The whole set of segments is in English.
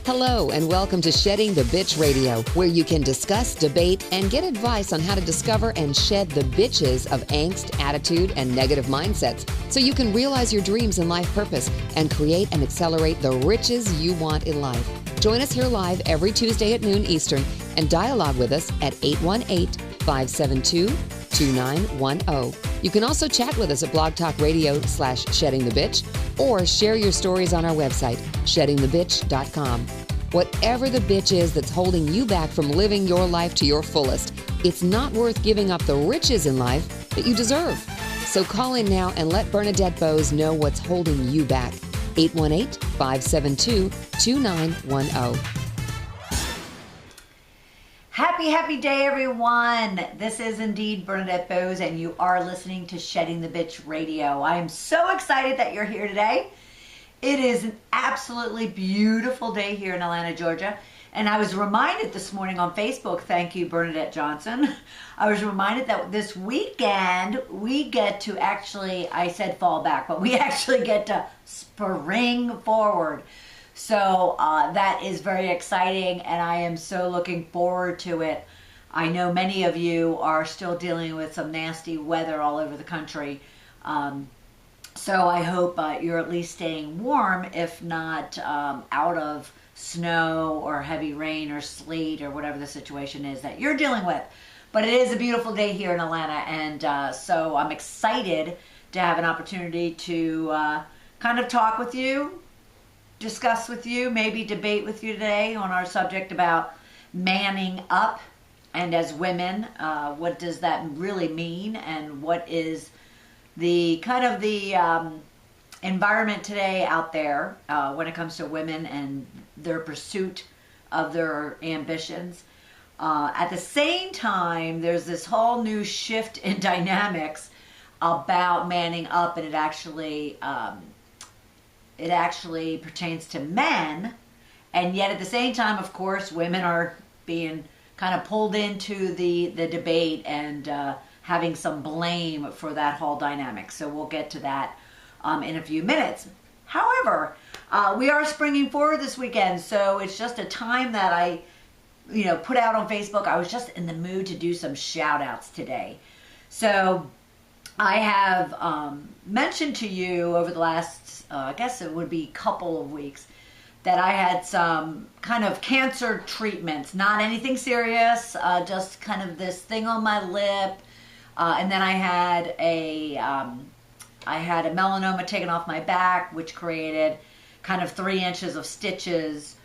Hello, and welcome to Shedding the Bitch Radio, where you can discuss, debate, and get advice on how to discover and shed the bitches of angst, attitude, and negative mindsets so you can realize your dreams and life purpose and create and accelerate the riches you want in life. Join us here live every Tuesday at noon Eastern and dialogue with us at 818-572-2910. You can also chat with us at Blog Talk Radio/Shedding the Bitch or share your stories on our website, sheddingthebitch.com. Whatever the bitch is that's holding you back from living your life to your fullest, it's not worth giving up the riches in life that you deserve. So call in now and let Bernadette Boas know what's holding you back. 818-572-2910. Happy day, everyone. This is indeed Bernadette Boas, and you are listening to Shedding the Bitch Radio. I am so excited that you're here today. It is an absolutely beautiful day here in Atlanta, Georgia. And I was reminded this morning on Facebook, thank you, Bernadette Johnson. I was reminded that this weekend we get to actually, I said fall back, but we actually get to spring forward. So that is very exciting, and I am so looking forward to it. I know many of you are still dealing with some nasty weather all over the country. So I hope you're at least staying warm, if not out of snow or heavy rain or sleet or whatever the situation is that you're dealing with. But it is a beautiful day here in Atlanta, and so I'm excited to have an opportunity to kind of talk with you, discuss with you, maybe debate with you today on our subject about manning up. And as women, what does that really mean, and what is the kind of the environment today out there when it comes to women and their pursuit of their ambitions. At the same time, there's this whole new shift in dynamics about manning up, and it actually pertains to men, and yet at the same time, of course, women are being kind of pulled into the debate and having some blame for that whole dynamic. So we'll get to that in a few minutes. However, we are springing forward this weekend, so it's just a time that I put out on Facebook. I was just in the mood to do some shout outs today. So I have mentioned to you over the last, I guess it would be couple of weeks, that I had some kind of cancer treatments, not anything serious, just kind of this thing on my lip, and then I had a melanoma taken off my back, which created kind of 3 inches of stitches,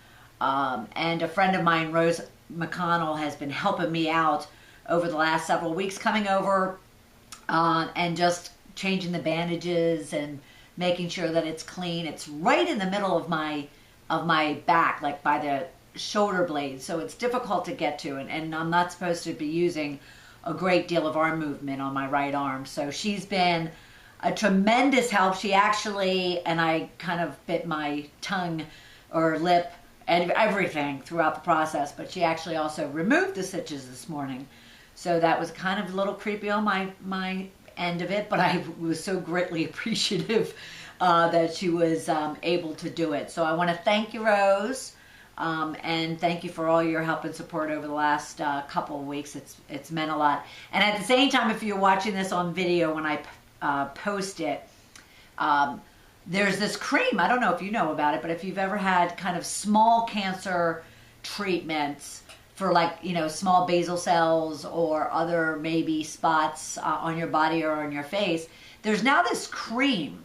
and a friend of mine, Rose McConnell, has been helping me out over the last several weeks, coming over and just changing the bandages and making sure that it's clean. It's right in the middle of my back, like by the shoulder blade, so it's difficult to get to, and I'm not supposed to be using a great deal of arm movement on my right arm. So she's been a tremendous help. She actually, and I kind of bit my tongue or lip and everything throughout the process, but she actually also removed the stitches this morning. So that was kind of a little creepy on my end of it, but I was so greatly appreciative that she was able to do it. So I want to thank you, Rose, and thank you for all your help and support over the last couple of weeks. It's meant a lot. And at the same time, if you're watching this on video when I post it, there's this cream. I don't know if you know about it, but if you've ever had kind of small cancer treatments for, like, small basal cells or other maybe spots on your body or on your face, there's now this cream.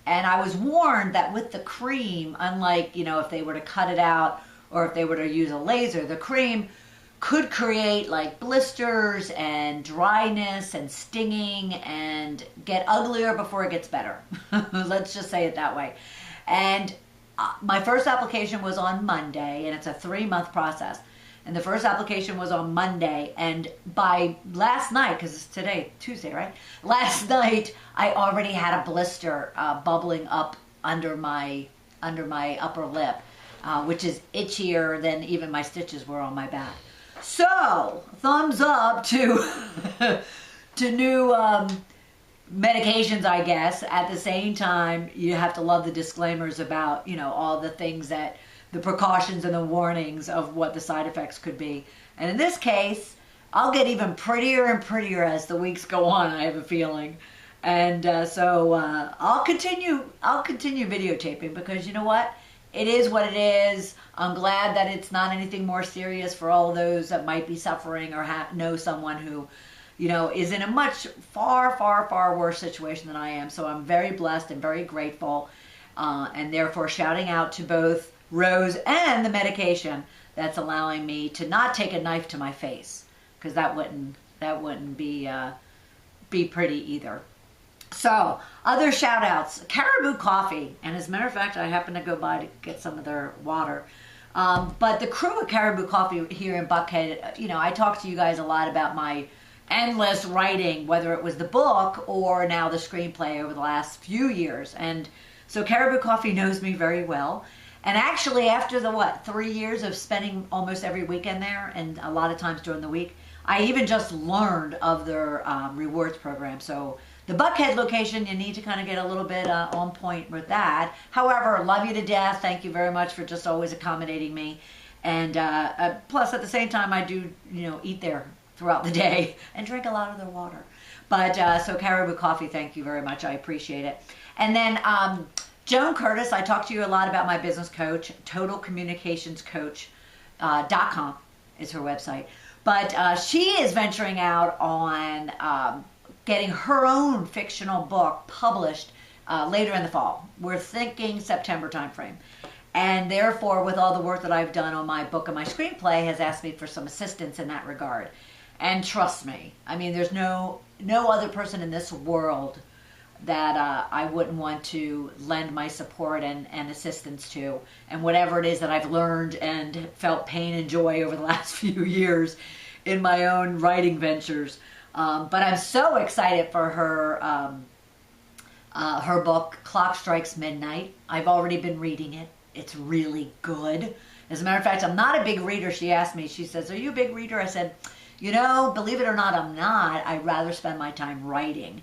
And I was warned that with the cream, unlike, if they were to cut it out or if they were to use a laser, the cream could create like blisters and dryness and stinging and get uglier before it gets better. Let's just say it that way. And my first application was on Monday, and it's a 3-month process. And the first application was on Monday, and by last night, because it's today, Tuesday, right? Last night, I already had a blister bubbling up under my upper lip, which is itchier than even my stitches were on my back. So, thumbs up to new medications, I guess. At the same time, you have to love the disclaimers about, all the things that the precautions and the warnings of what the side effects could be. And in this case, I'll get even prettier and prettier as the weeks go on, I have a feeling. And so I'll continue videotaping, because you know what? It is what it is. I'm glad that it's not anything more serious for all those that might be suffering or know someone who, is in a much far, far, far worse situation than I am. So I'm very blessed and very grateful, and therefore shouting out to both Rose and the medication that's allowing me to not take a knife to my face, because that wouldn't be pretty either. So, other shout outs, Caribou Coffee, and as a matter of fact, I happened to go by to get some of their water. But the crew of Caribou Coffee here in Buckhead, I talked to you guys a lot about my endless writing, whether it was the book or now the screenplay over the last few years. And so Caribou Coffee knows me very well. And actually, after the 3 years of spending almost every weekend there, and a lot of times during the week, I even just learned of their rewards program. So the Buckhead location, you need to kind of get a little bit on point with that. However, love you to death. Thank you very much for just always accommodating me. And plus, at the same time, I do, eat there throughout the day and drink a lot of their water. But so Caribou Coffee, thank you very much. I appreciate it. And then Joan Curtis, I talked to you a lot about my business coach, totalcommunicationscoach.com is her website. But she is venturing out on getting her own fictional book published later in the fall. We're thinking September timeframe. And therefore, with all the work that I've done on my book and my screenplay, has asked me for some assistance in that regard. And trust me, I mean, there's no other person in this world that I wouldn't want to lend my support and assistance to. And whatever it is that I've learned and felt pain and joy over the last few years in my own writing ventures. But I'm so excited for her book, Clock Strikes Midnight. I've already been reading it. It's really good. As a matter of fact, I'm not a big reader. She asked me, she says, "Are you a big reader?" I said, believe it or not, I'm not. I'd rather spend my time writing.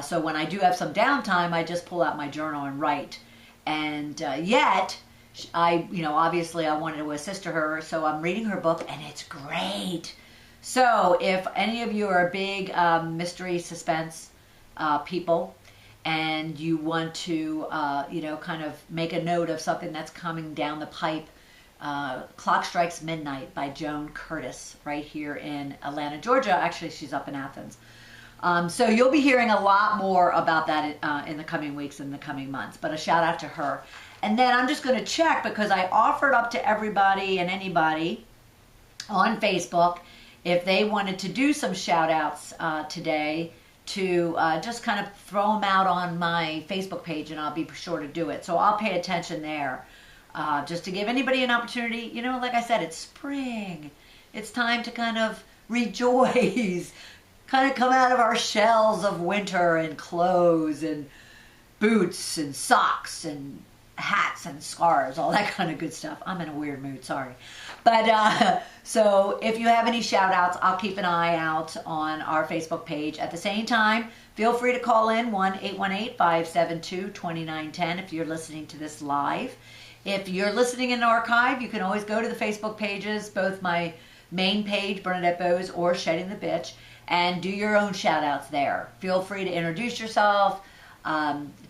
So when I do have some downtime, I just pull out my journal and write. And yet, obviously I wanted to assist her, so I'm reading her book, and it's great. So if any of you are big mystery suspense people, and you want to, kind of make a note of something that's coming down the pipe, Clock Strikes Midnight by Joan Curtis, right here in Atlanta, Georgia. Actually, she's up in Athens. So you'll be hearing a lot more about that in the coming weeks and the coming months. But a shout out to her. And then I'm just going to check, because I offered up to everybody and anybody on Facebook if they wanted to do some shout outs today, to just kind of throw them out on my Facebook page, and I'll be sure to do it. So I'll pay attention there, just to give anybody an opportunity. Like I said, it's spring. It's time to kind of rejoice, kind of come out of our shells of winter and clothes and boots and socks and hats and scarves, all that kind of good stuff. I'm in a weird mood, sorry. But so if you have any shout outs, I'll keep an eye out on our Facebook page. At the same time, feel free to call in 1-818-572-2910 if you're listening to this live. If you're listening in archive, you can always go to the Facebook pages, both my main page, Bernadette Boas, or Shedding the Bitch, and do your own shout outs there. Feel free to introduce yourself,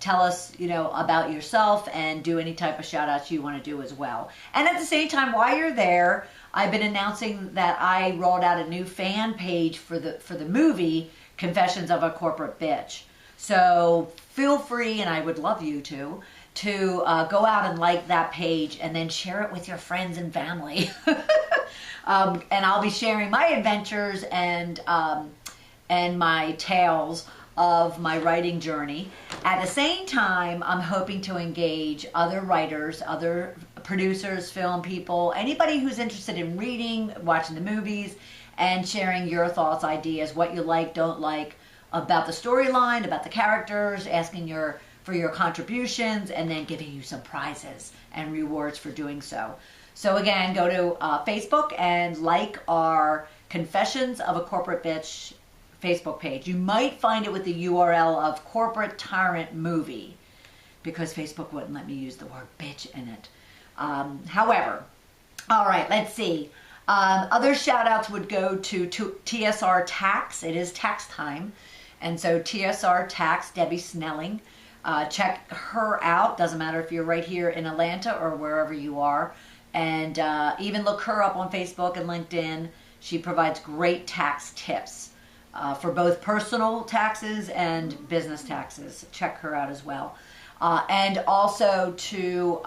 tell us, about yourself, and do any type of shout outs you want to do as well. And at the same time, while you're there, I've been announcing that I rolled out a new fan page for the movie Confessions of a Corporate Bitch. So feel free, and I would love you to go out and like that page, and then share it with your friends and family. And I'll be sharing my adventures and my tales of my writing journey. At the same time, I'm hoping to engage other writers, other producers, film people, anybody who's interested in reading, watching the movies, and sharing your thoughts, ideas, what you like, don't like, about the storyline, about the characters, asking for your contributions, and then giving you some prizes and rewards for doing so. So again, go to Facebook and like our Confessions of a Corporate Bitch Facebook page. You might find it with the URL of Corporate Tyrant Movie, because Facebook wouldn't let me use the word bitch in it. However, all right, let's see. Other shout outs would go to TSR Tax. It is tax time. And so TSR Tax, Debbie Snelling, check her out. Doesn't matter if you're right here in Atlanta or wherever you are. And even look her up on Facebook and LinkedIn. She provides great tax tips for both personal taxes and business taxes. Check her out as well. And also to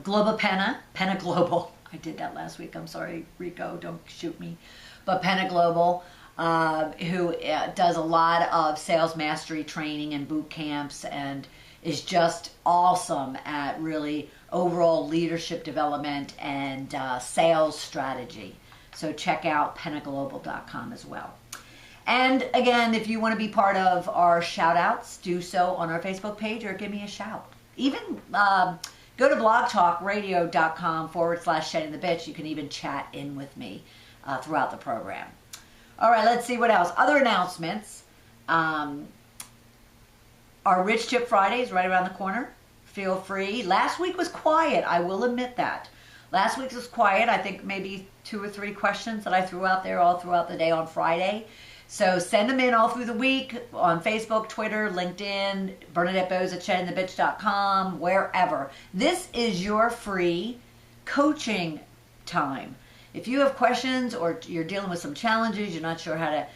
Global Penna Global. I did that last week. I'm sorry, Rico, don't shoot me. But Penna Global, who does a lot of sales mastery training and boot camps and is just awesome at really overall leadership development and sales strategy. So check out pennaglobal.com as well. And again, if you want to be part of our shout outs, do so on our Facebook page or give me a shout. Even go to blogtalkradio.com/shedding the bitch. You can even chat in with me throughout the program. All right, let's see what else. Other announcements. Our Rich Tip Friday is right around the corner. Feel free. Last week was quiet. I will admit that. Last week was quiet. I think maybe 2 or 3 questions that I threw out there all throughout the day on Friday. So send them in all through the week on Facebook, Twitter, LinkedIn, Bernadette Boas at sheddingthebitch.com, wherever. This is your free coaching time. If you have questions or you're dealing with some challenges, you're not sure how to,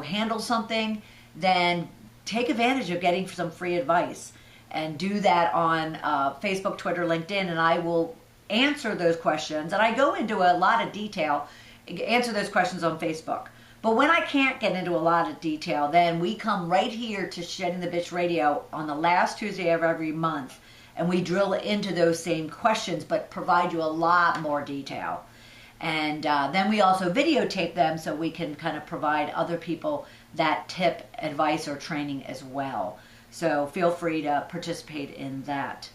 handle something, then take advantage of getting some free advice and do that on Facebook, Twitter, LinkedIn, and I will answer those questions. And I go into a lot of detail, answer those questions on Facebook. But when I can't get into a lot of detail, then we come right here to Shedding the Bitch Radio on the last Tuesday of every month, and we drill into those same questions, but provide you a lot more detail. And then we also videotape them so we can kind of provide other people that tip, advice, or training as well. So feel free to participate in that.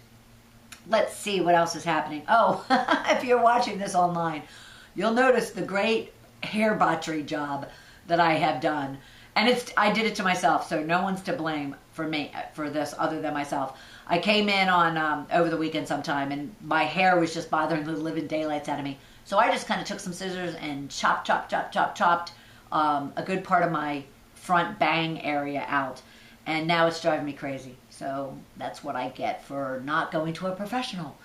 Let's see what else is happening. Oh, if you're watching this online, you'll notice the great hair botchery job that I have done. And I did it to myself, so no one's to blame for me for this other than myself. I came in on over the weekend sometime, and my hair was just bothering the living daylights out of me. So I just kind of took some scissors and chopped a good part of my front bang area out. And now it's driving me crazy. So that's what I get for not going to a professional.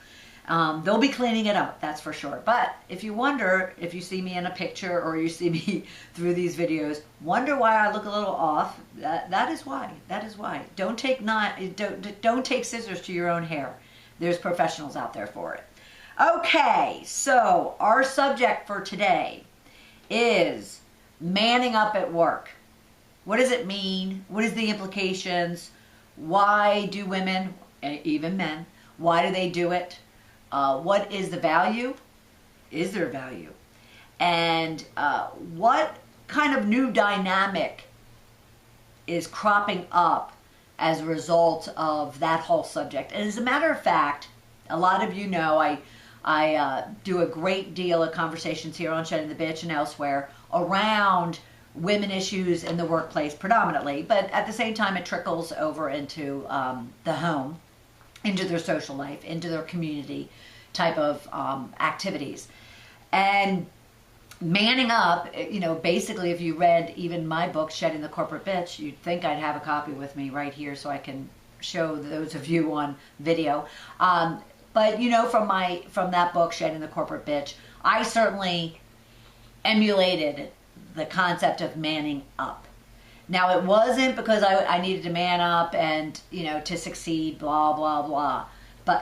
They'll be cleaning it up, that's for sure. But if you wonder, if you see me in a picture or you see me through these videos, wonder why I look a little off, that is why. That is why. Don't take scissors to your own hair. There's professionals out there for it. Okay, so our subject for today is manning up at work. What does it mean? What is the implications? Why do women, even men, why do they do it? What is the value? Is there value? And what kind of new dynamic is cropping up as a result of that whole subject? And as a matter of fact, a lot of you know I do a great deal of conversations here on Shedding the Bitch and elsewhere around women issues in the workplace predominantly, but at the same time it trickles over into the home, into their social life, into their community type of activities. And manning up, basically if you read even my book, Shedding the Corporate Bitch, you'd think I'd have a copy with me right here so I can show those of you on video. But from that book, Shedding the Corporate Bitch, I certainly emulated the concept of manning up. Now, it wasn't because I needed to man up and, to succeed, blah, blah, blah.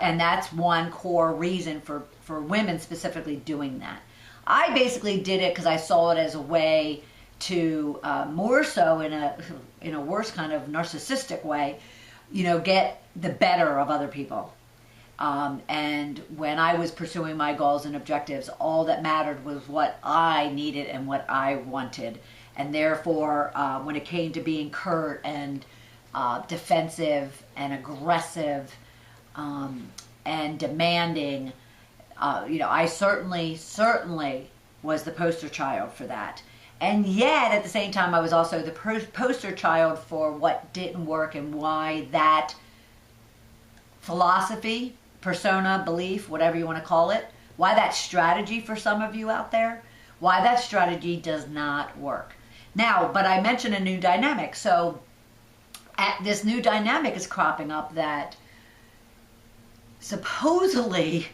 And that's one core reason for women specifically doing that. I basically did it because I saw it as a way to, more so in a worse kind of narcissistic way, get the better of other people. And when I was pursuing my goals and objectives, all that mattered was what I needed and what I wanted. And therefore, when it came to being curt and defensive and aggressive and demanding, I certainly was the poster child for that. And yet, at the same time, I was also the poster child for what didn't work and why that philosophy, persona, belief, whatever you want to call it, why that strategy for some of you out there, why that strategy does not work. Now, but I mentioned a new dynamic. So this new dynamic is cropping up that supposedly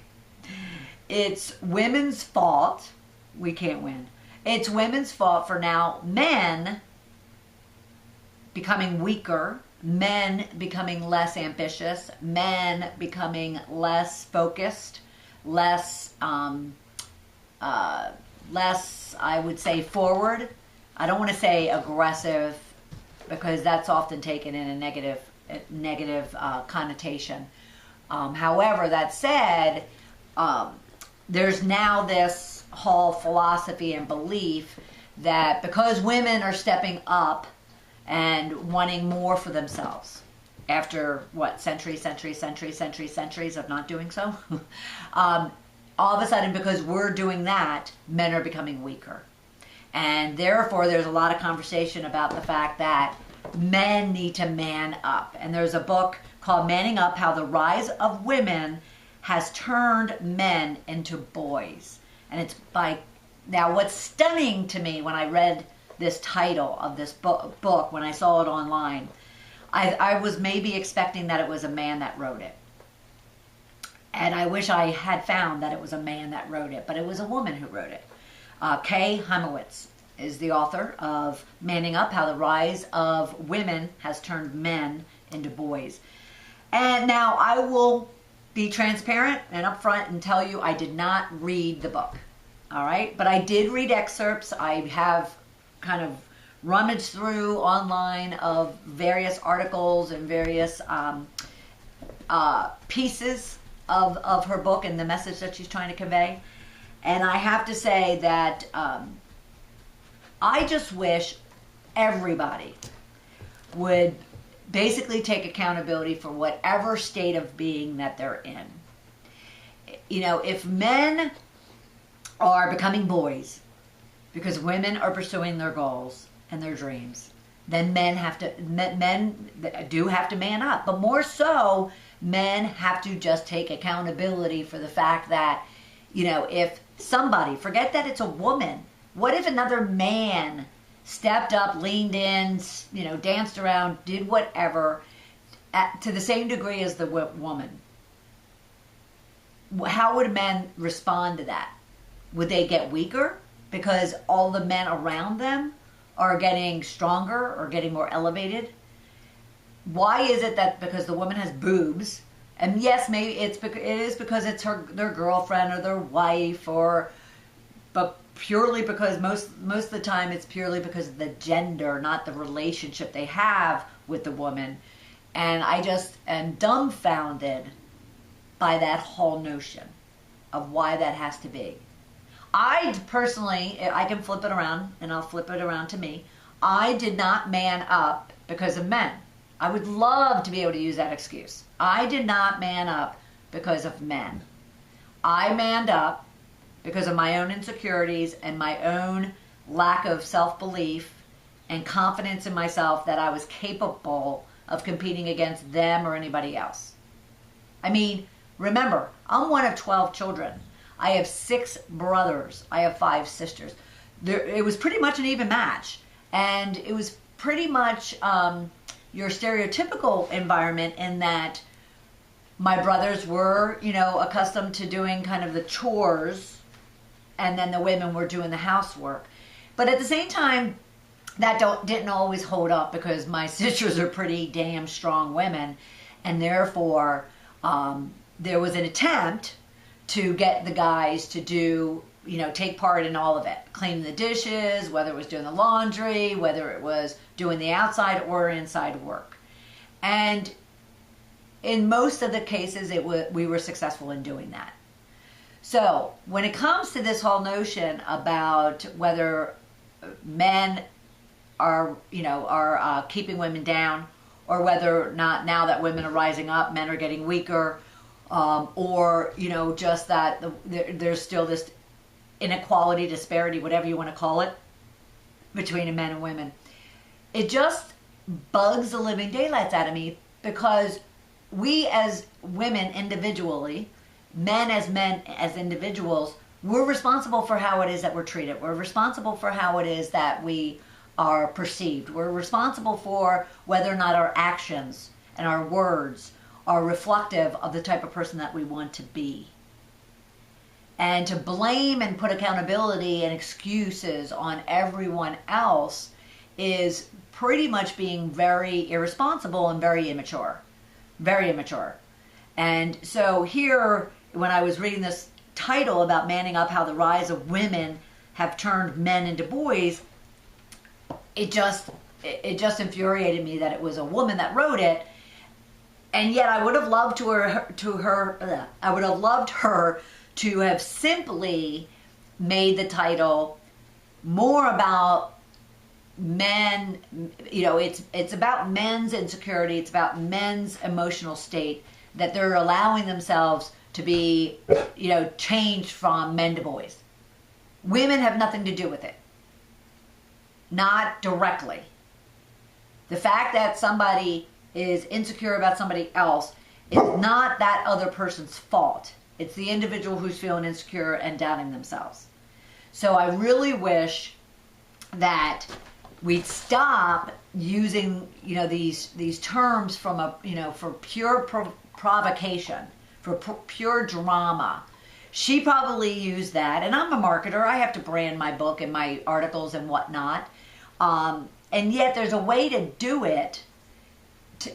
it's women's fault. We can't win. It's women's fault for now men becoming weaker, men becoming less ambitious, men becoming less focused, less, I would say, forward. I don't want to say aggressive because that's often taken in a negative connotation. However, that said, there's now this whole philosophy and belief that because women are stepping up and wanting more for themselves after what, centuries of not doing so, all of a sudden, because we're doing that, men are becoming weaker. And therefore, there's a lot of conversation about the fact that men need to man up. And there's a book called Manning Up, How the Rise of Women Has Turned Men into Boys. And it's by, now what's stunning to me when I read this title of this book, when I saw it online, I was maybe expecting that it was a man that wrote it. And I wish I had found that it was a man that wrote it, but it was a woman who wrote it. Kay Heimowitz is the author of Manning Up, How the Rise of Women Has Turned Men into Boys. And now I will be transparent and upfront and tell you I did not read the book. All right? But I did read excerpts. I have kind of rummaged through online of various articles and various pieces of her book and the message that she's trying to convey. And I have to say that I just wish everybody would basically take accountability for whatever state of being that they're in. You know, if men are becoming boys because women are pursuing their goals and their dreams, then men do have to man up. But more so, men have to just take accountability for the fact that, you know, if somebody, forget that it's a woman, what if another man stepped up, leaned in, you know, danced around, did whatever, to the same degree as the woman? How would men respond to that? Would they get weaker because all the men around them are getting stronger or getting more elevated? Why is it that because the woman has boobs, and yes, maybe it is because it's their girlfriend or their wife, but purely because most of the time it's purely because of the gender, not the relationship they have with the woman. And I just am dumbfounded by that whole notion of why that has to be. I personally, I can flip it around, and I'll flip it around to me. I did not man up because of men. I would love to be able to use that excuse. I did not man up because of men. I manned up because of my own insecurities and my own lack of self-belief and confidence in myself that I was capable of competing against them or anybody else. I mean, remember, I'm one of 12 children. I have 6 brothers. I have 5 sisters. It was pretty much an even match. And it was pretty much your stereotypical environment in that my brothers were, you know, accustomed to doing kind of the chores, and then the women were doing the housework. But at the same time, that didn't always hold up because my sisters are pretty damn strong women, and therefore there was an attempt to get the guys to do, you know, take part in all of it. Cleaning the dishes, whether it was doing the laundry, whether it was doing the outside or inside work. And in most of the cases, we were successful in doing that. So when it comes to this whole notion about whether men are, you know, are keeping women down, or whether or not now that women are rising up, men are getting weaker, or, you know, just that there's still this inequality, disparity, whatever you want to call it. between men and women. It just bugs the living daylights out of me, because we as women individually, men as individuals, we're responsible for how it is that we're treated. We're responsible for how it is that we are perceived. We're responsible for whether or not our actions and our words are reflective of the type of person that we want to be. And to blame and put accountability and excuses on everyone else is pretty much being very irresponsible and very immature. Very immature. And so here, when I was reading this title about manning up, how the rise of women have turned men into boys, it just infuriated me that it was a woman that wrote it. And yet I would have loved I would have loved her to have simply made the title more about men. You know, it's about men's insecurity, it's about men's emotional state, that they're allowing themselves to be, you know, changed from men to boys. Women have nothing to do with it. Not directly. The fact that somebody is insecure about somebody else is not that other person's fault. It's the individual who's feeling insecure and doubting themselves. So I really wish that we'd stop using, you know, these terms from a, you know, for pure provocation, for pure drama. She probably used that, and I'm a marketer. I have to brand my book and my articles and whatnot. And yet there's a way to do it,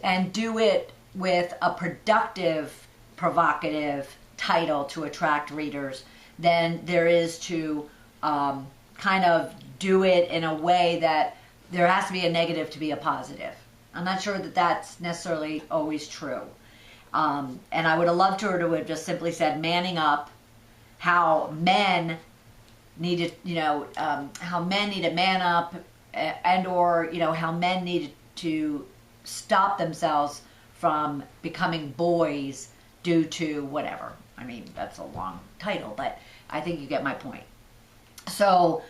and do it with a productive, provocative title to attract readers, than there is to kind of do it in a way that there has to be a negative to be a positive. I'm not sure that that's necessarily always true. And I would have loved her to have just simply said manning up, how men needed, you know, how men need to man up, and or, you know, how men needed to stop themselves from becoming boys due to whatever. I mean, that's a long title, but I think you get my point. So,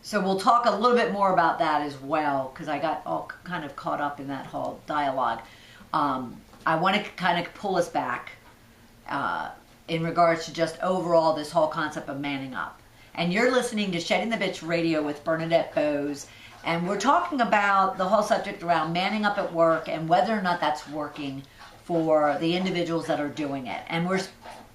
so we'll talk a little bit more about that as well, because I got all kind of caught up in that whole dialogue. I want to kind of pull us back in regards to just overall this whole concept of manning up. And you're listening to Shedding the Bitch Radio with Bernadette Boas, and we're talking about the whole subject around manning up at work and whether or not that's working for the individuals that are doing it. And we're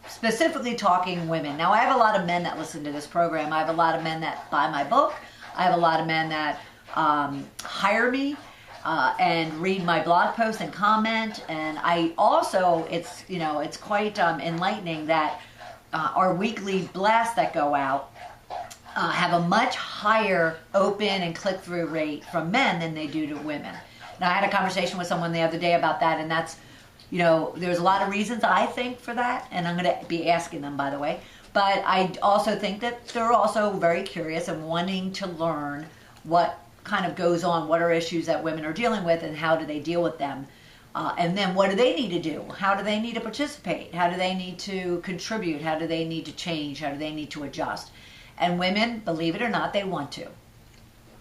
specifically talking women. Now, I have a lot of men that listen to this program. I have a lot of men that buy my book. I have a lot of men that hire me and read my blog posts and comment. And I also, it's, you know, it's quite enlightening that our weekly blasts that go out have a much higher open and click-through rate from men than they do to women. Now, I had a conversation with someone the other day about that, and that's, you know, there's a lot of reasons I think for that, and I'm going to be asking them, by the way. But I also think that they're also very curious and wanting to learn what kind of goes on, what are issues that women are dealing with, and how do they deal with them. And then what do they need to do? How do they need to participate? How do they need to contribute? How do they need to change? How do they need to adjust? And women, believe it or not, they want to.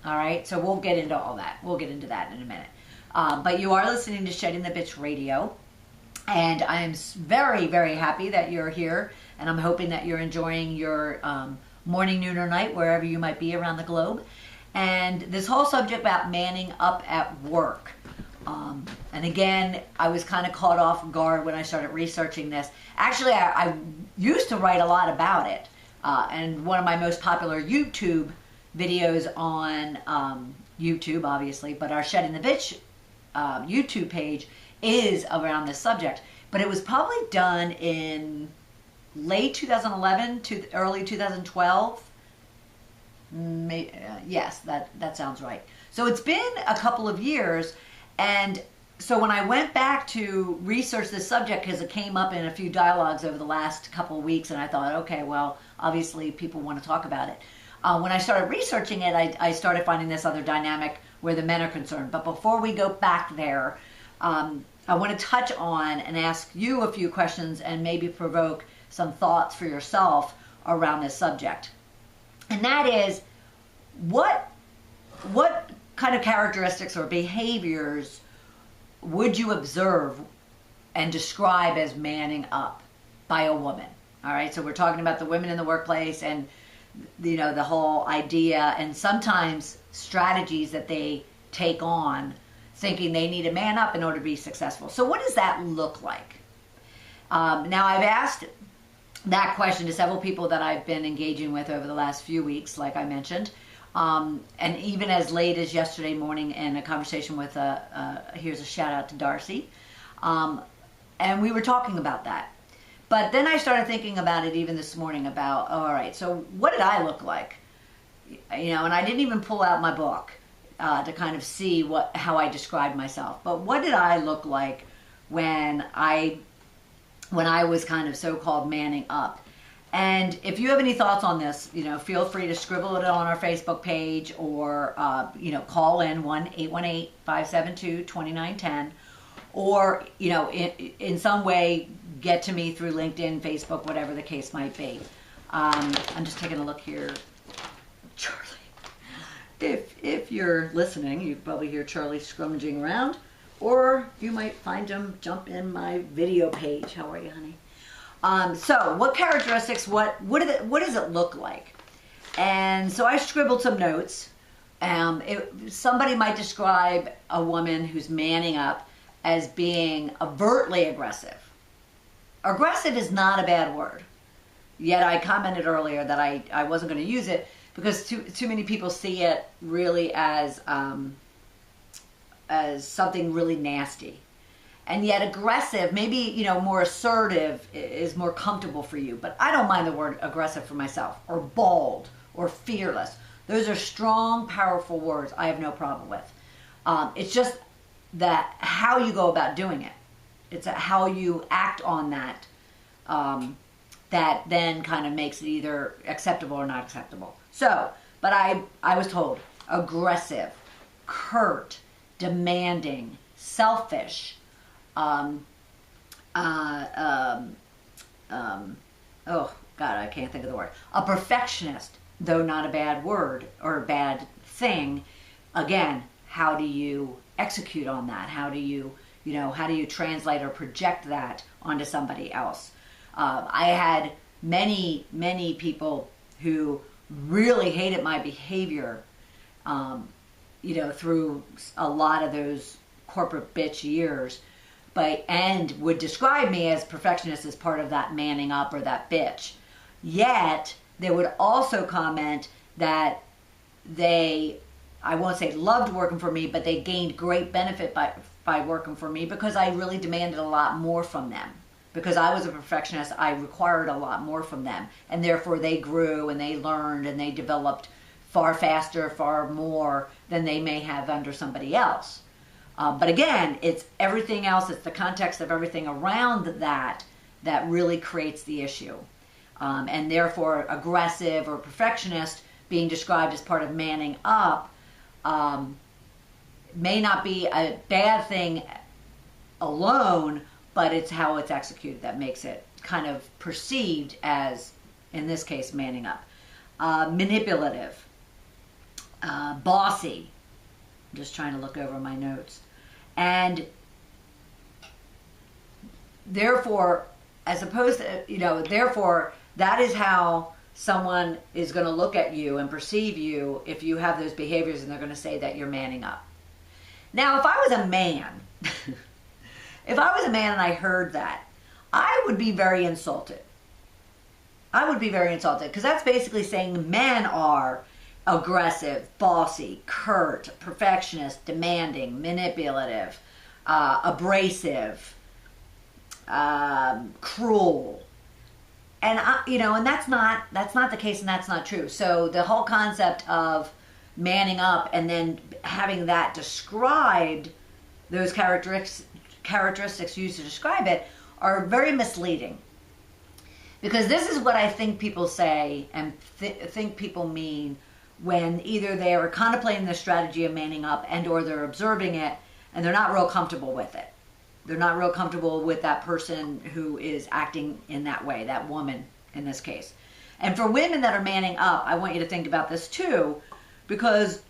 All right, so we'll get into all that. We'll get into that in a minute. But you are listening to Shedding the Bitch Radio. And I'm very, very happy that you're here. And I'm hoping that you're enjoying your morning, noon, or night, wherever you might be around the globe. And this whole subject about manning up at work. And again, I was kind of caught off guard when I started researching this. Actually, I used to write a lot about it. And one of my most popular YouTube videos on YouTube, obviously, but our Shedding the Bitch YouTube page is around this subject. But it was probably done in late 2011 to early 2012. Yes, that sounds right. So it's been a couple of years, and so when I went back to research this subject, because it came up in a few dialogues over the last couple of weeks, and I thought, okay, well, obviously people want to talk about it. When I started researching it, I started finding this other dynamic where the men are concerned. But before we go back there, I want to touch on and ask you a few questions and maybe provoke some thoughts for yourself around this subject. And that is, what kind of characteristics or behaviors would you observe and describe as manning up by a woman? All right, so we're talking about the women in the workplace and, you know, the whole idea and sometimes strategies that they take on thinking they need to man up in order to be successful. So what does that look like? Now, I've asked that question to several people that I've been engaging with over the last few weeks, like I mentioned, and even as late as yesterday morning in a conversation with, here's a shout out to Darcy, and we were talking about that. But then I started thinking about it even this morning about, all right, so what did I look like? You know, and I didn't even pull out my book to kind of see how I described myself. But what did I look like when I was kind of so-called manning up? And if you have any thoughts on this, you know, feel free to scribble it on our Facebook page or, you know, call in 1-818-572-2910 or, you know, in some way get to me through LinkedIn, Facebook, whatever the case might be. I'm just taking a look here. Charlie, if you're listening, you probably hear Charlie scrummaging around, or you might find him jump in my video page. How are you, honey? So what characteristics, what does it look like? And so I scribbled some notes. Somebody might describe a woman who's manning up as being overtly aggressive. Aggressive is not a bad word. Yet I commented earlier that I wasn't going to use it because too many people see it really as something really nasty. And yet aggressive, maybe, you know, more assertive is more comfortable for you. But I don't mind the word aggressive for myself, or bold, or fearless. Those are strong, powerful words I have no problem with. It's just that how you go about doing it. It's how you act on that that then kind of makes it either acceptable or not acceptable. So, but I was told aggressive, curt, demanding, selfish, oh God, I can't think of the word. A perfectionist, though not a bad word or a bad thing. Again, how do you execute on that? How do you translate or project that onto somebody else? I had many people who really hated my behavior, through a lot of those corporate bitch years, and would describe me as perfectionist as part of that manning up or that bitch. Yet they would also comment that I won't say loved working for me, but they gained great benefit by working for me because I really demanded a lot more from them. Because I was a perfectionist, I required a lot more from them. And therefore they grew and they learned and they developed far faster, far more than they may have under somebody else. But again, it's everything else, it's the context of everything around that really creates the issue. And therefore aggressive or perfectionist being described as part of manning up may not be a bad thing alone, but it's how it's executed that makes it kind of perceived as, in this case, manning up. Manipulative, bossy. I'm just trying to look over my notes. And therefore, as opposed to, therefore, that is how someone is going to look at you and perceive you if you have those behaviors, and they're going to say that you're manning up. Now, if I was a man, and I heard that, I would be very insulted. Because that's basically saying men are aggressive, bossy, curt, perfectionist, demanding, manipulative, abrasive, cruel. And and that's not the case, and that's not true. So the whole concept of manning up and then having that described, those characteristics used to describe it, are very misleading. Because this is what I think people say and think people mean when either they are contemplating the strategy of manning up and or they're observing it and they're not real comfortable with it. They're not real comfortable with that person who is acting in that way, that woman in this case. And for women that are manning up, I want you to think about this too, because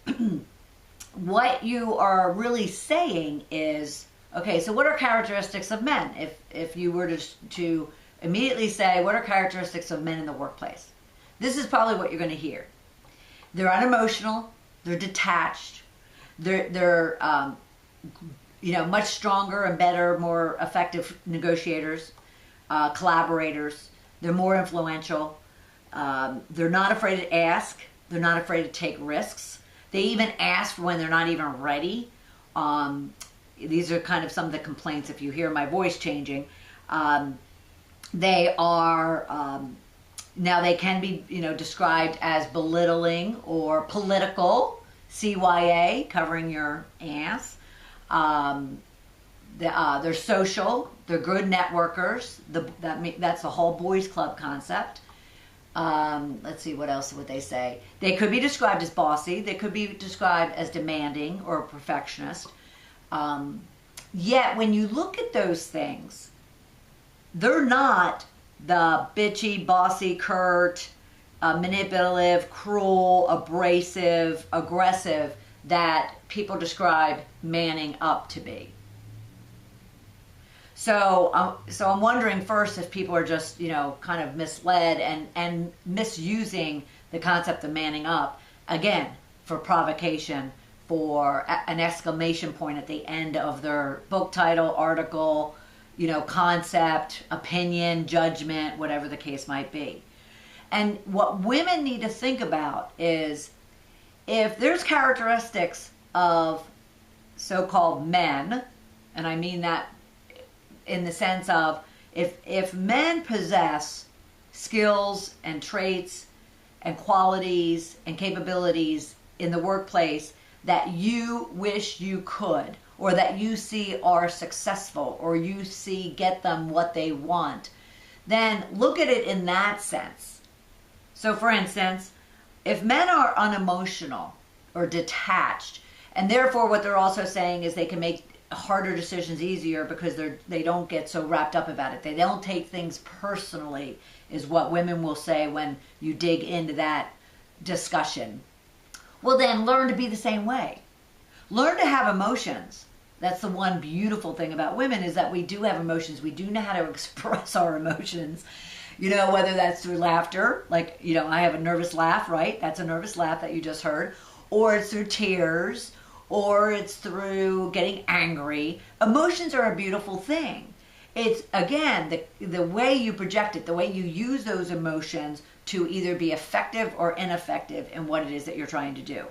what you are really saying is, okay, so what are characteristics of men? If you were to immediately say, what are characteristics of men in the workplace? This is probably what you're going to hear. They're unemotional, they're detached, they're much stronger and better, more effective negotiators, collaborators. They're more influential. They're not afraid to ask. They're not afraid to take risks. They even ask when they're not even ready. These are kind of some of the complaints if you hear my voice changing. They are, now they can be, described as belittling or political, CYA, covering your ass. They're social. They're good networkers. That's the whole boys club concept. Let's see, what else would they say? They could be described as bossy. They could be described as demanding or a perfectionist. Yet when you look at those things, they're not the bitchy, bossy, curt, manipulative, cruel, abrasive, aggressive that people describe manning up to be. So I'm wondering first if people are just, kind of misled and misusing the concept of manning up, again, for provocation, for an exclamation point at the end of their book title, article, concept, opinion, judgment, whatever the case might be. And what women need to think about is if there's characteristics of so-called men, and I mean that in the sense of if men possess skills and traits and qualities and capabilities in the workplace that you wish you could, or that you see are successful, or you see get them what they want, then look at it in that sense. So for instance, if men are unemotional or detached, and therefore what they're also saying is they can make harder decisions easier because they don't get so wrapped up about it. They don't take things personally, is what women will say when you dig into that discussion. Well, then learn to be the same way. Learn to have emotions. That's the one beautiful thing about women, is that we do have emotions. We do know how to express our emotions, whether that's through laughter, like, I have a nervous laugh, right? That's a nervous laugh that you just heard. Or it's through tears, or it's through getting angry. Emotions are a beautiful thing. It's, again, the way you project it, the way you use those emotions to either be effective or ineffective in what it is that you're trying to do.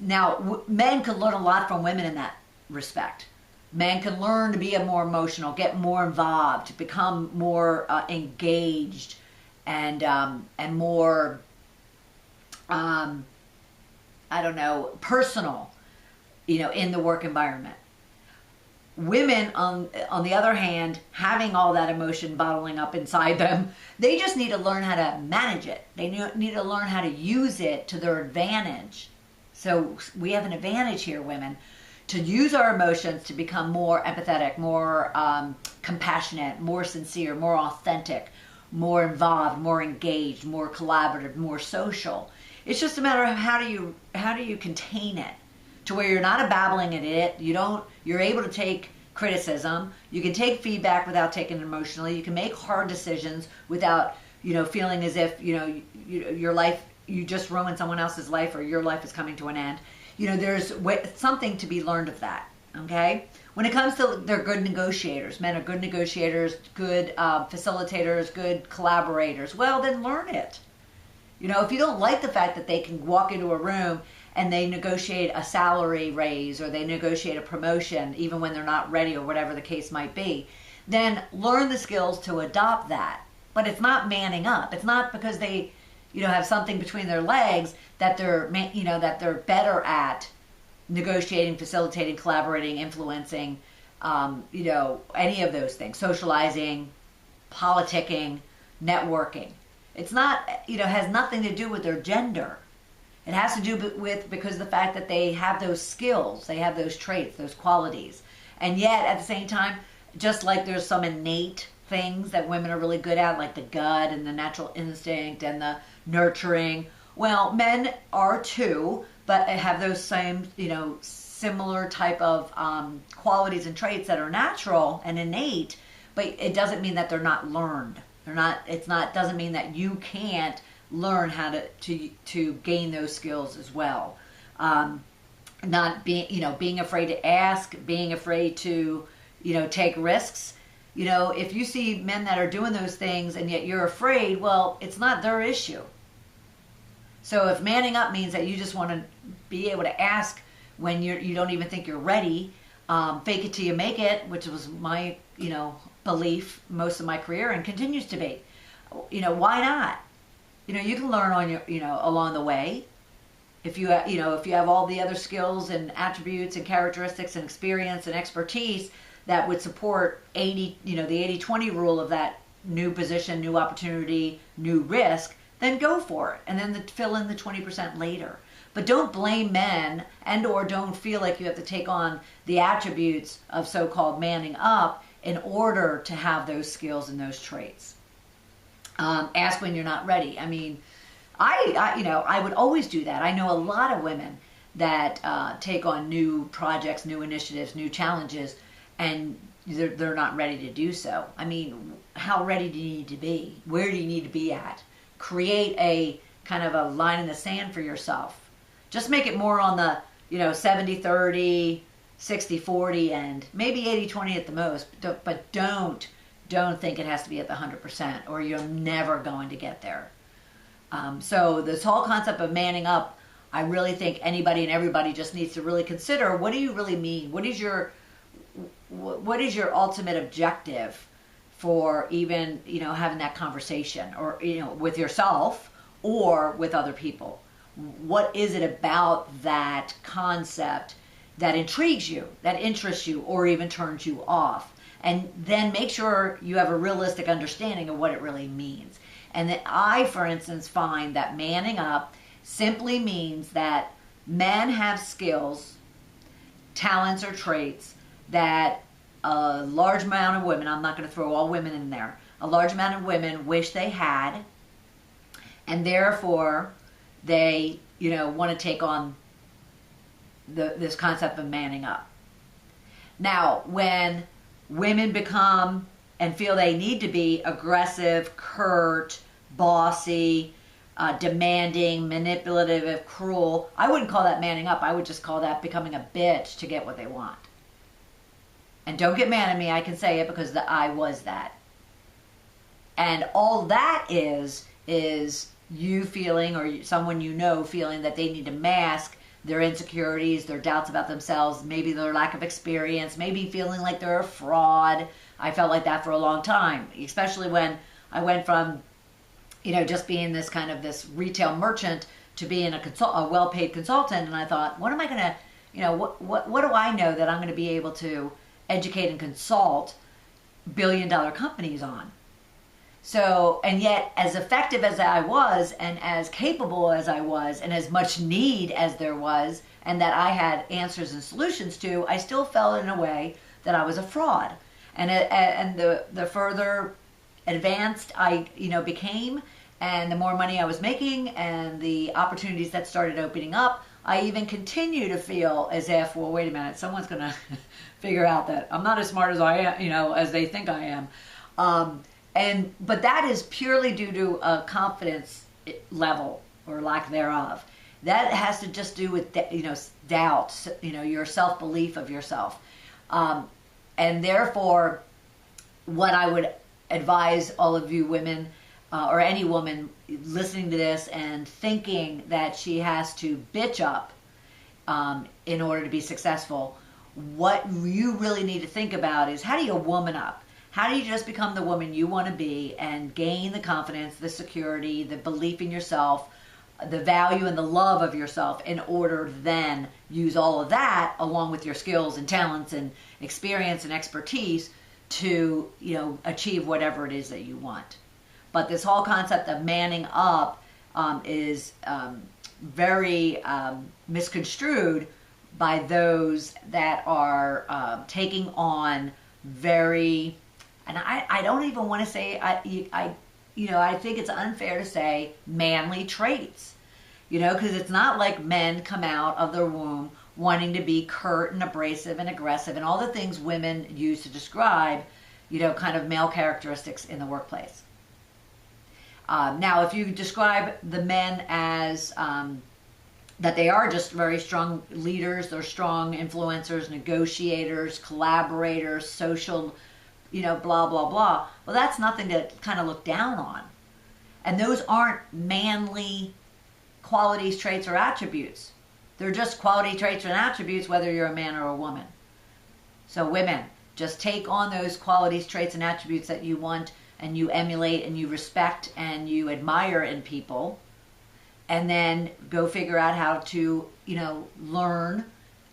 Now, men can learn a lot from women in that respect. Men can learn to be more emotional, get more involved, become more engaged, and more, personal, in the work environment. Women, on the other hand, having all that emotion bottling up inside them, they just need to learn how to manage it. They need to learn how to use it to their advantage. So we have an advantage here, women, to use our emotions to become more empathetic, more compassionate, more sincere, more authentic, more involved, more engaged, more collaborative, more social. It's just a matter of how do you contain it to where you're not a babbling at it. You're able to take criticism. You can take feedback without taking it emotionally. You can make hard decisions without, feeling as if, your life, you just ruined someone else's life, or your life is coming to an end. There's something to be learned of that, okay? When it comes to, they're good negotiators. Men are good negotiators, good facilitators, good collaborators. Well, then learn it. If you don't like the fact that they can walk into a room and they negotiate a salary raise, or they negotiate a promotion even when they're not ready, or whatever the case might be, then learn the skills to adopt that. But it's not manning up. It's not because they have something between their legs that they're better at negotiating, facilitating, collaborating, influencing, any of those things, socializing, politicking, networking. It's not, has nothing to do with their gender. It has to do with because of the fact that they have those skills, they have those traits, those qualities. And yet, at the same time, just like there's some innate things that women are really good at, like the gut and the natural instinct and the nurturing. Well, men are too, but have those same, similar type of qualities and traits that are natural and innate, but it doesn't mean that they're not learned. Doesn't mean that you can't learn how to gain those skills as well. Not being afraid to ask, being afraid to, take risks. If you see men that are doing those things and yet you're afraid, well, it's not their issue. So if manning up means that you just want to be able to ask when you don't even think you're ready, fake it till you make it, which was my, belief most of my career and continues to be. Why not? You can learn on your, along the way. If you have all the other skills and attributes and characteristics and experience and expertise that would support the 80-20 rule of that new position, new opportunity, new risk, then go for it. And then fill in the 20% later. But don't blame men or don't feel like you have to take on the attributes of so-called manning up in order to have those skills and those traits. Ask when you're not ready. I mean, I would always do that. I know a lot of women that take on new projects, new initiatives, new challenges, and they're not ready to do so. I mean, how ready do you need to be? Where do you need to be at? Create a kind of a line in the sand for yourself. Just make it more on the, 70-30, 60-40, and maybe 80-20 at the most. But don't think it has to be at the 100%, or you're never going to get there. So this whole concept of manning up, I really think anybody and everybody just needs to really consider, what do you really mean? What is your ultimate objective for even, having that conversation, or, with yourself or with other people? What is it about that concept that intrigues you, that interests you, or even turns you off? And then make sure you have a realistic understanding of what it really means. And that I, for instance, find that manning up simply means that men have skills, talents, or traits that a large amount of women, I'm not going to throw all women in there, a large amount of women wish they had, and therefore they, want to take on this concept of manning up. Now, when women become and feel they need to be aggressive, curt, bossy, demanding, manipulative, cruel, I wouldn't call that manning up. I would just call that becoming a bitch to get what they want. And don't get mad at me, I can say it because I was that. And all that is you feeling, or someone feeling that they need to mask their insecurities, their doubts about themselves, maybe their lack of experience, maybe feeling like they're a fraud. I felt like that for a long time, especially when I went from, just being this kind of this retail merchant to being a well-paid consultant. And I thought, what am I going to, what do I know that I'm going to be able to educate and consult billion-dollar companies on? So, and yet as effective as I was, and as capable as I was, and as much need as there was, and that I had answers and solutions to, I still felt in a way that I was a fraud. And the further advanced I, became, and the more money I was making, and the opportunities that started opening up, I even continue to feel as if, well, wait a minute, someone's going to figure out that I'm not as smart as I am, as they think I am. But that is purely due to a confidence level or lack thereof. That has to just do with, doubt, your self-belief of yourself. And therefore, what I would advise all of you women, or any woman listening to this and thinking that she has to bitch up in order to be successful, what you really need to think about is, how do you woman up? How do you just become the woman you want to be and gain the confidence, the security, the belief in yourself, the value and the love of yourself, in order to then use all of that along with your skills and talents and experience and expertise to, achieve whatever it is that you want. But this whole concept of manning up is very misconstrued by those that are taking on very and I don't even want to say, I think it's unfair to say manly traits, because it's not like men come out of their womb wanting to be curt and abrasive and aggressive and all the things women use to describe, kind of male characteristics in the workplace. Now, if you describe the men as that they are just very strong leaders, they're strong influencers, negotiators, collaborators, social, blah, blah, blah. Well, that's nothing to kind of look down on. And those aren't manly qualities, traits, or attributes. They're just quality traits and attributes, whether you're a man or a woman. So women, just take on those qualities, traits, and attributes that you want and you emulate and you respect and you admire in people, and then go figure out how to, learn,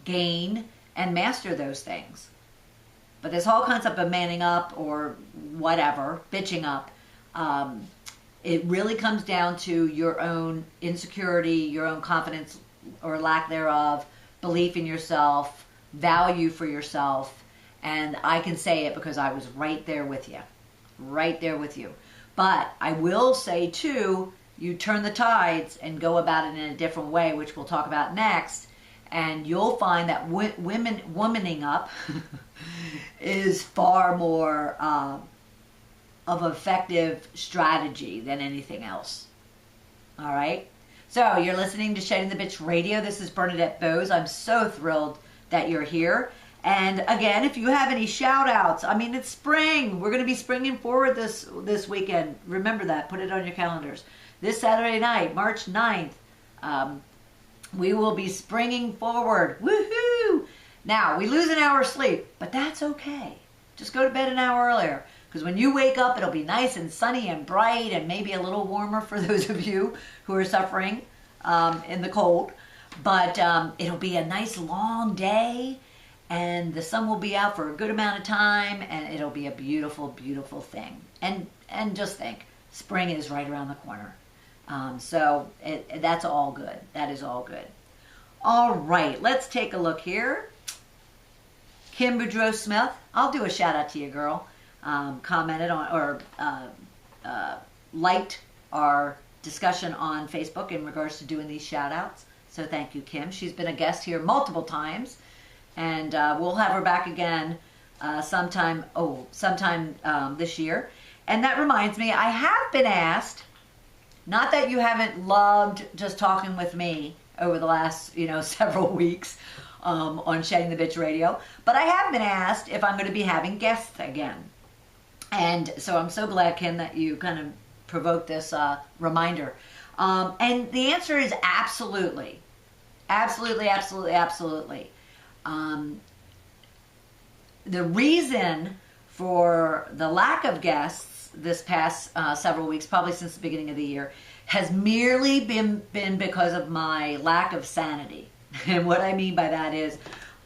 gain, and master those things. But this whole concept of manning up or whatever, bitching up, it really comes down to your own insecurity, your own confidence or lack thereof, belief in yourself, value for yourself. And I can say it because I was right there with you. Right there with you. But I will say, too, you turn the tides and go about it in a different way, which we'll talk about next, and you'll find that womaning up is far more of an effective strategy than anything else. All right? So you're listening to Shedding the Bitch Radio. This is Bernadette Boas. I'm so thrilled that you're here. And again, if you have any shout outs, it's spring. We're going to be springing forward this weekend. Remember that. Put it on your calendars. This Saturday night, March 9th, we will be springing forward. Woohoo! Now, we lose an hour of sleep, but that's okay. Just go to bed an hour earlier. Because when you wake up, it'll be nice and sunny and bright and maybe a little warmer for those of you who are suffering in the cold. But it'll be a nice long day. And the sun will be out for a good amount of time, and it'll be a beautiful, beautiful thing. And just think, spring is right around the corner. So that's all good. That is all good. All right, let's take a look here. Kim Boudreau Smith, I'll do a shout out to you, girl. Commented on or liked our discussion on Facebook in regards to doing these shout outs. So thank you, Kim. She's been a guest here multiple times. And we'll have her back again sometime this year. And that reminds me, I have been asked, not that you haven't loved just talking with me over the last, several weeks on Shedding the Bitch Radio, but I have been asked if I'm going to be having guests again. And so I'm so glad, Kim, that you kind of provoked this reminder. And the answer is absolutely. Absolutely, absolutely, absolutely. The reason for the lack of guests this past several weeks, probably since the beginning of the year, has merely been because of my lack of sanity. And what I mean by that is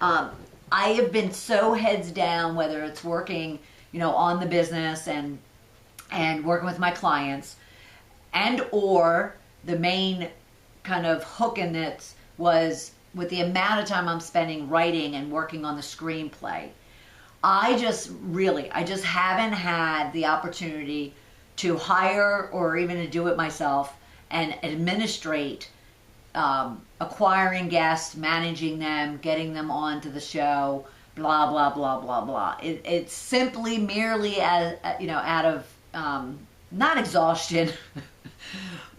I have been so heads down, whether it's working, on the business and working with my clients, and or the main kind of hook in it was with the amount of time I'm spending writing and working on the screenplay. I just haven't had the opportunity to hire or even to do it myself and administrate acquiring guests, managing them, getting them onto the show, blah, blah, blah, blah, blah. It's simply merely out of, not exhaustion,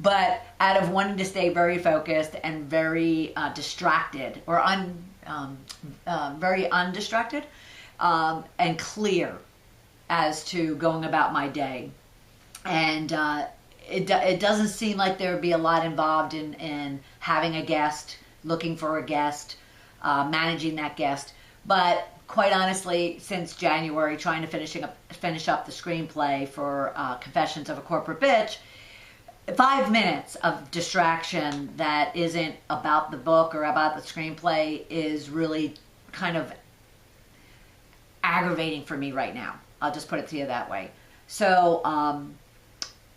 but out of wanting to stay very focused and very distracted or very undistracted and clear as to going about my day. And it doesn't seem like there would be a lot involved in having a guest, looking for a guest, managing that guest. But quite honestly, since January, trying to finish up the screenplay for Confessions of a Corporate Bitch, 5 minutes of distraction that isn't about the book or about the screenplay is really kind of aggravating for me right now. I'll just put it to you that way. So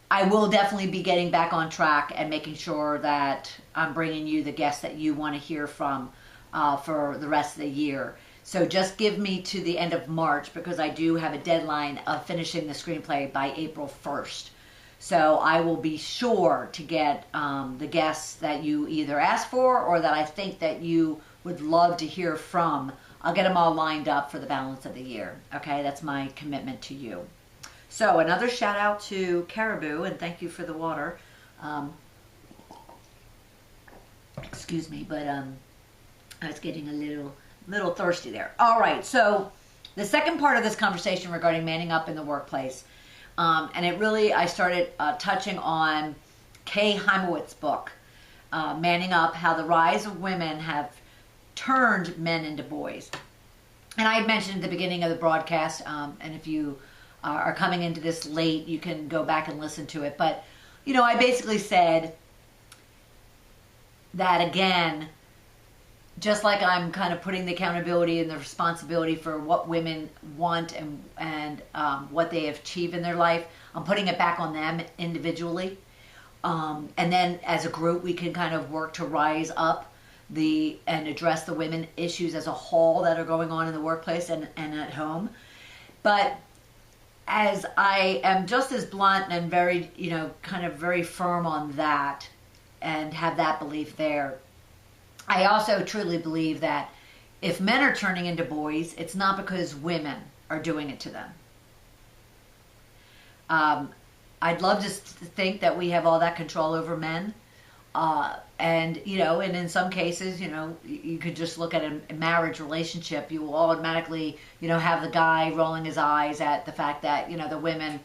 I will definitely be getting back on track and making sure that I'm bringing you the guests that you want to hear from for the rest of the year. So just give me to the end of March, because I do have a deadline of finishing the screenplay by April 1st. So I will be sure to get the guests that you either asked for or that I think that you would love to hear from. I'll get them all lined up for the balance of the year. Okay, that's my commitment to you. So another shout out to Caribou, and thank you for the water. Excuse me, but I was getting a little thirsty there. All right, so the second part of this conversation regarding manning up in the workplace, and I started touching on Kay Heimewitz's book, Manning Up, How the Rise of Women Have Turned Men into Boys. And I had mentioned at the beginning of the broadcast, and if you are coming into this late, you can go back and listen to it. But, I basically said that, again, just like I'm kind of putting the accountability and the responsibility for what women want and what they have achieved in their life, I'm putting it back on them individually. And then as a group, we can kind of work to rise up and address the women issues as a whole that are going on in the workplace and at home. But as I am just as blunt and very, kind of very firm on that and have that belief there, I also truly believe that if men are turning into boys, it's not because women are doing it to them. I'd love to think that we have all that control over men. And in some cases, you could just look at a marriage relationship. You will automatically, have the guy rolling his eyes at the fact that, the women,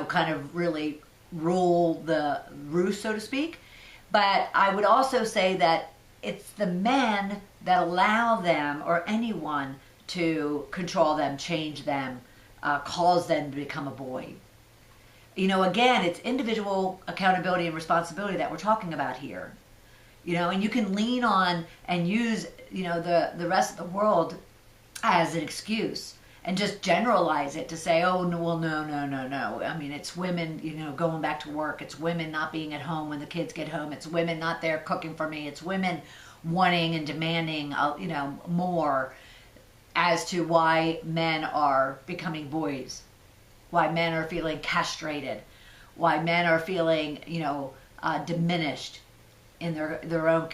kind of really rule the roost, so to speak. But I would also say that it's the men that allow them or anyone to control them, change them, cause them to become a boy. Again, it's individual accountability and responsibility that we're talking about here. And you can lean on and use, the rest of the world as an excuse and just generalize it to say, oh, no, well, no. I mean, it's women, going back to work. It's women not being at home when the kids get home. It's women not there cooking for me. It's women wanting and demanding, more as to why men are becoming boys, why men are feeling castrated, why men are feeling, diminished in their own,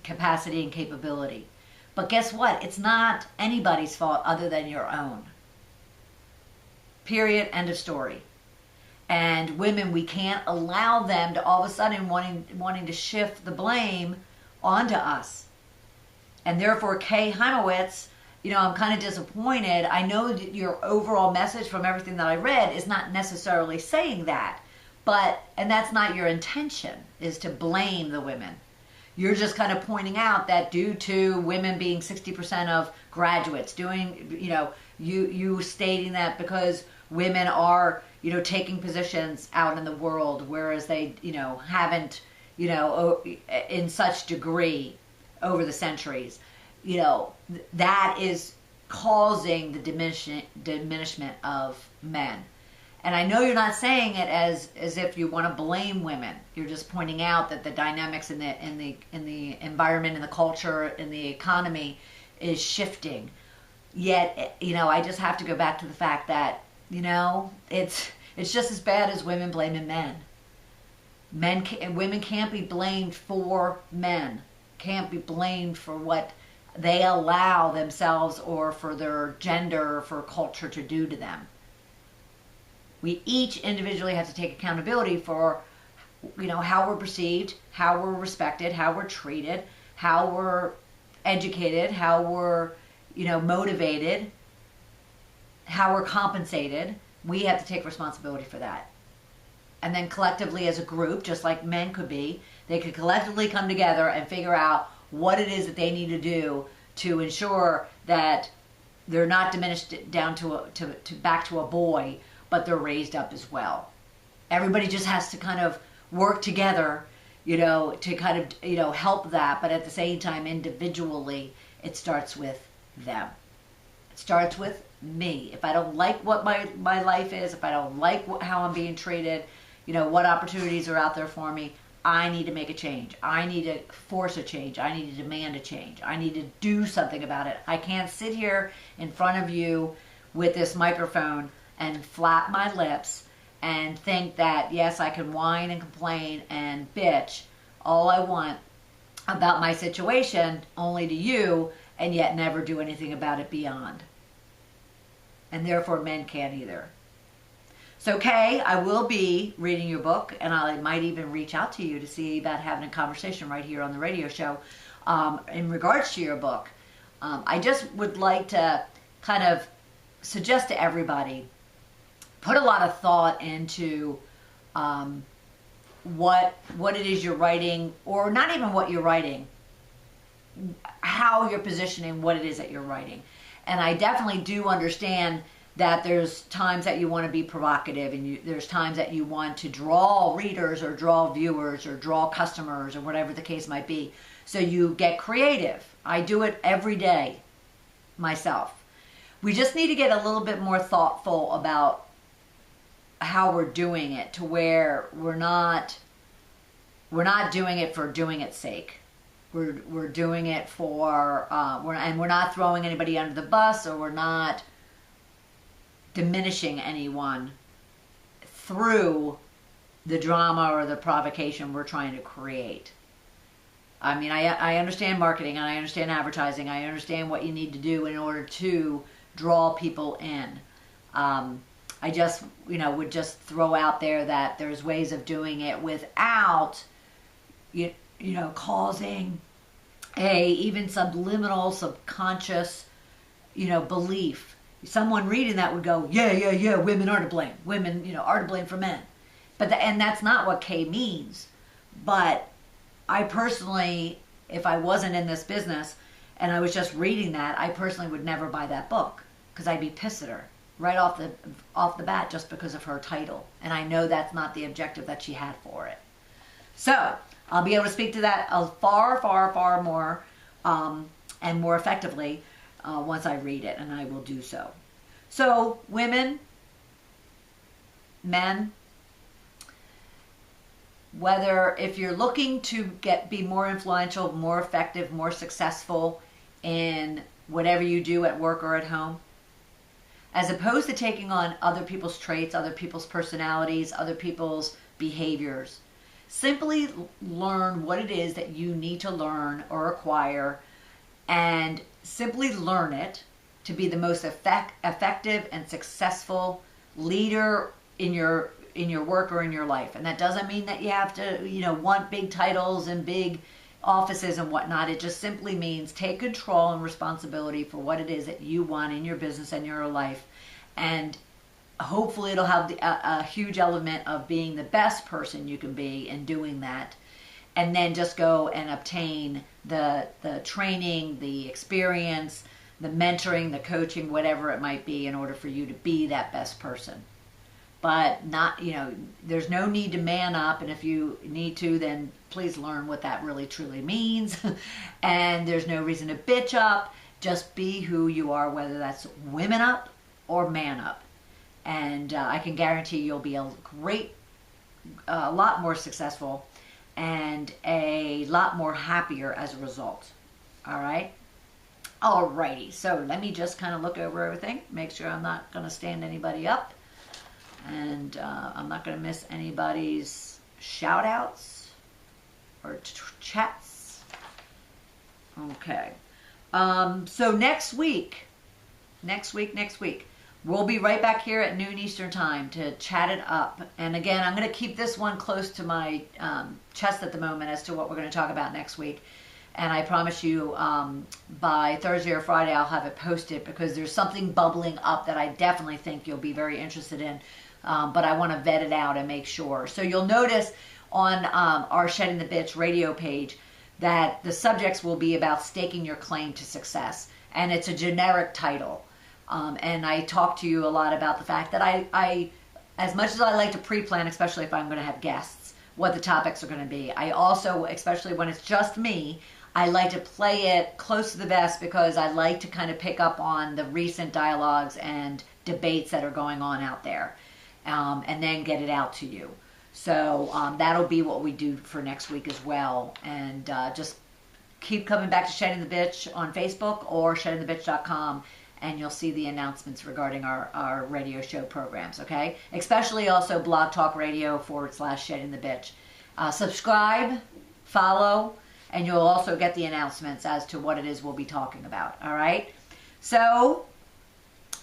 capacity and capability. But guess what? It's not anybody's fault other than your own. Period. End of story. And women, we can't allow them to all of a sudden wanting to shift the blame onto us. And therefore, Kay Heimowitz, I'm kind of disappointed. I know that your overall message from everything that I read is not necessarily saying that, and that's not your intention, is to blame the women. You're just kind of pointing out that due to women being 60% of graduates, you stating that because women are, taking positions out in the world, whereas they, haven't, in such degree over the centuries, that is causing the diminishment of men. And I know you're not saying it as if you want to blame women. You're just pointing out that the dynamics in the environment, in the culture, in the economy is shifting. Yet, I just have to go back to the fact that, it's just as bad as women blaming men. Women can't be blamed for men. Can't be blamed for what they allow themselves or for their gender or for culture to do to them. We each individually have to take accountability for, how we're perceived, how we're respected, how we're treated, how we're educated, how we're, motivated, how we're compensated. We have to take responsibility for that. And then collectively as a group, just like men could be, they could collectively come together and figure out what it is that they need to do to ensure that they're not diminished down to back to a boy, but they're raised up as well. Everybody just has to kind of work together, to kind of, help that. But at the same time, individually, it starts with them. It starts with me. If I don't like what my life is, if I don't like how I'm being treated, what opportunities are out there for me, I need to make a change. I need to force a change. I need to demand a change. I need to do something about it. I can't sit here in front of you with this microphone and flap my lips and think that, yes, I can whine and complain and bitch all I want about my situation only to you, and yet never do anything about it beyond. And therefore men can't either. So Kay, I will be reading your book, and I might even reach out to you to see about having a conversation right here on the radio show in regards to your book. I just would like to kind of suggest to everybody, put a lot of thought into what it is you're writing, or not even what you're writing, how you're positioning what it is that you're writing. And I definitely do understand that there's times that you want to be provocative, and there's times that you want to draw readers or draw viewers or draw customers or whatever the case might be. So you get creative. I do it every day myself. We just need to get a little bit more thoughtful about how we're doing it, to where we're not doing it for doing its sake. We're doing it for we're not throwing anybody under the bus, or we're not diminishing anyone through the drama or the provocation we're trying to create. I mean, I understand marketing, and I understand advertising. I understand what you need to do in order to draw people in. I just, would just throw out there that there's ways of doing it without, causing a even subliminal, subconscious, belief. Someone reading that would go, yeah, women are to blame. Women, are to blame for men. And that's not what Kay means. But I personally, if I wasn't in this business and I was just reading that, I personally would never buy that book, because I'd be pissed at her right off the bat just because of her title. And I know that's not the objective that she had for it. So I'll be able to speak to that far, far, far more and more effectively once I read it, and I will do so. So women, men, if you're looking to be more influential, more effective, more successful in whatever you do at work or at home, as opposed to taking on other people's traits, other people's personalities, other people's behaviors, simply learn what it is that you need to learn or acquire, and simply learn it to be the most effective and successful leader in your work or in your life. And that doesn't mean that you have to, want big titles and big offices and whatnot. It just simply means take control and responsibility for what it is that you want in your business and your life. And hopefully it'll have a huge element of being the best person you can be in doing that. And then just go and obtain the training, the experience, the mentoring, the coaching, whatever it might be, in order for you to be that best person. But not, there's no need to man up. And if you need to, then please learn what that really truly means. And there's no reason to bitch up. Just be who you are, whether that's women up or man up. And I can guarantee you'll be a lot more successful and a lot more happier as a result. All right? Alrighty. So let me just kind of look over everything. Make sure I'm not going to stand anybody up. And I'm not going to miss anybody's shout outs or chats. Okay. So next week, we'll be right back here at noon Eastern time to chat it up. And again, I'm going to keep this one close to my chest at the moment as to what we're going to talk about next week. And I promise you, by Thursday or Friday, I'll have it posted, because there's something bubbling up that I definitely think you'll be very interested in. But I want to vet it out and make sure. So you'll notice on our Shedding the Bitch radio page that the subjects will be about staking your claim to success. And it's a generic title. And I talk to you a lot about the fact that I as much as I like to pre-plan, especially if I'm going to have guests, what the topics are going to be, I also, especially when it's just me, I like to play it close to the vest, because I like to kind of pick up on the recent dialogues and debates that are going on out there, and then get it out to you. So that'll be what we do for next week as well. And just keep coming back to Shedding the Bitch on Facebook or sheddingthebitch.com, and you'll see the announcements regarding our radio show programs, okay? Especially also Blog Talk Radio /Shedding the Bitch. Subscribe, follow, and you'll also get the announcements as to what it is we'll be talking about, all right? So,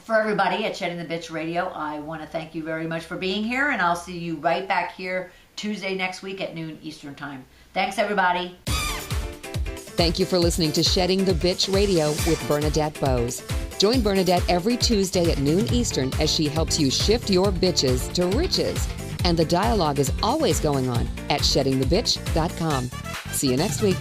for everybody at Shedding the Bitch Radio, I want to thank you very much for being here, and I'll see you right back here Tuesday next week at noon Eastern Time. Thanks, everybody. Thank you for listening to Shedding the Bitch Radio with Bernadette Boas. Join Bernadette every Tuesday at noon Eastern as she helps you shift your bitches to riches. And the dialogue is always going on at sheddingthebitch.com. See you next week.